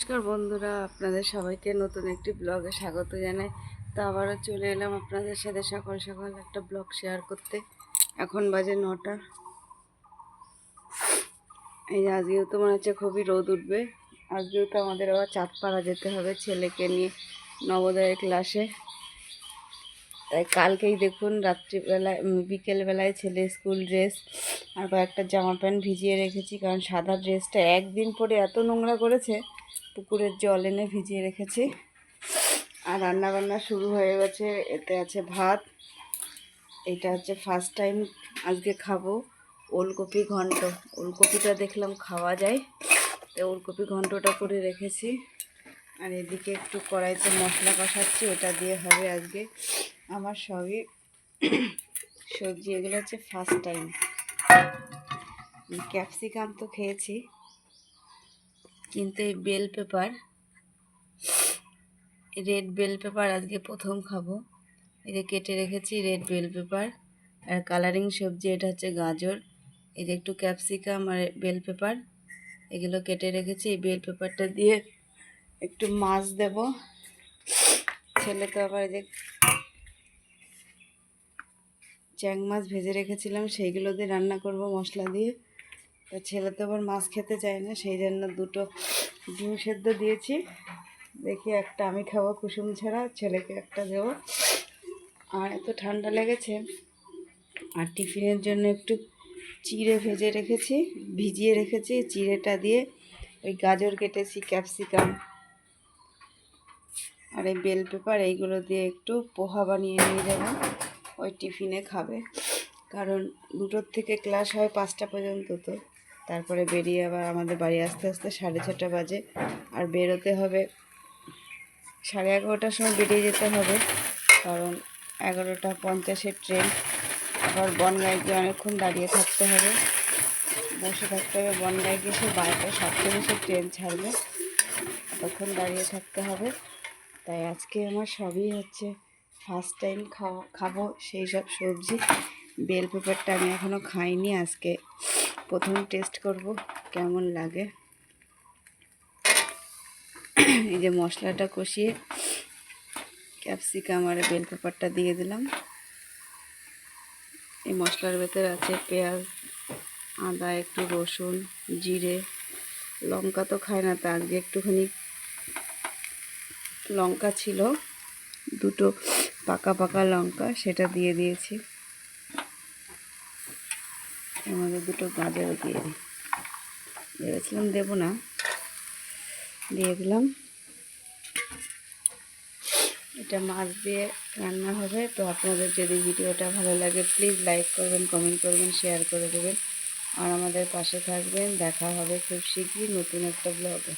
নমস্কার বন্ধুরা, আপনাদের সবাইকে নতুন একটি ব্লগে স্বাগত জানাই। তো আবারও চলে এলাম আপনাদের সাথে সকাল সকাল একটা ব্লগ শেয়ার করতে। এখন বাজে 9টা। এই আজকেও তো মনে হচ্ছে খুবই রোদ উঠবে। আজকেও তো আমাদের আবার চাঁদপাড়া যেতে হবে ছেলেকে নিয়ে নবোদয়ের ক্লাসে। তাই কালকেই দেখুন রাত্রিবেলায় বিকেলবেলায় ছেলে স্কুল ড্রেস আর কয়েকটা জামা প্যান্ট ভিজিয়ে রেখেছি, কারণ সাদা ড্রেসটা একদিন পরে এত নোংরা করেছে, পুকুরের জল এনে ভিজিয়ে রেখেছি। আর রান্নাবান্না শুরু হয়ে গেছে। এতে আছে ভাত, এটা হচ্ছে ফার্স্ট টাইম আজকে খাবো ওলকপি ঘন্ট। ওলকপিটা দেখলাম খাওয়া যায়, তো ওলকপি ঘন্টটা করে রেখেছি। আর এদিকে একটু কড়াইতে মশলা কষাচ্ছি, এটা দিয়ে হবে আজকে আমার সবই সবজি। এগুলো হচ্ছে ফার্স্ট টাইম। ক্যাপসিকাম তো খেয়েছি, কিন্তু এই bell pepper, red bell pepper আজকে প্রথম খাবো। এই যে কেটে রেখেছি রেড বেল পেপার আর কালারিং সবজি, এটা হচ্ছে গাজর। এই যে একটু ক্যাপসিকাম আর বেল পেপার, এগুলো কেটে রেখেছি। এই বেল পেপারটা দিয়ে একটু মাছ দেব। ছেলে তো আবার এই যে চ্যাং মাছ ভেজে রেখেছিলাম, সেইগুলো দিয়ে রান্না করব মশলা দিয়ে। তা ছেলে তো আবার মাছ খেতে চায় না, সেই জন্য দুটো ডিম সেদ্ধ দিয়েছি। দেখি একটা আমি খাবো কুসুম ছাড়া, ছেলেকে একটা দেবো। আর এত ঠান্ডা লেগেছে। আর টিফিনের জন্য একটু চিড়ে ভিজিয়ে রেখেছি। চিড়েটা দিয়ে ওই গাজর কেটেছি, ক্যাপসিকাম আর এই বেল পেপার, এইগুলো দিয়ে একটু পোহা বানিয়ে নিয়ে যাব, ওই টিফিনে খাবে। কারণ 2টোর থেকে ক্লাস হয় 5টা পর্যন্ত, তো তারপরে বেরিয়ে আবার আমাদের বাড়ি আসতে আসতে 6:30 বাজে। আর বেরোতে হবে 11:30টার সময়, বেরিয়ে যেতে হবে, কারণ 11:50 ট্রেন। আবার বনগাঁয় গিয়ে অনেকক্ষণ দাঁড়িয়ে থাকতে হবে, বসে থাকতে হবে। বনগাঁয় গিয়ে সে 12:47 ট্রেন ছাড়বে, ততক্ষণ দাঁড়িয়ে থাকতে হবে। তাই আজকে আমার সবই হচ্ছে ফার্স্ট টাইম খাবো সেই সব সবজি। বেল পেপারটা আমি এখনও খাইনি, আজকে প্রথম টেস্ট করব কেমন লাগে। এই যে মশলাটা কষিয়ে ক্যাপসিকাম আর বেল পেপারটা দিয়ে দিলাম। এই মশলার ভেতরে আছে পেঁয়াজ, আদা, একটু রসুন, জিরে, লঙ্কা তো খায় না, তা আজকে একটুখানি লঙ্কা ছিল, দুটো পাকা পাকা লঙ্কা, সেটা দিয়ে দিয়েছি। এর মধ্যে দুটো গাজর দিয়ে দিই, ভেবেছিলাম দেবো না, দিয়ে দিলাম। এটা মাছ দিয়ে রান্না হবে। তো আপনাদের যদি ভিডিওটা ভালো লাগে প্লিজ লাইক করবেন, কমেন্ট করবেন, শেয়ার করে দেবেন আর আমাদের পাশে থাকবেন। দেখা হবে খুব শীঘ্রই নতুন একটা ব্লগে।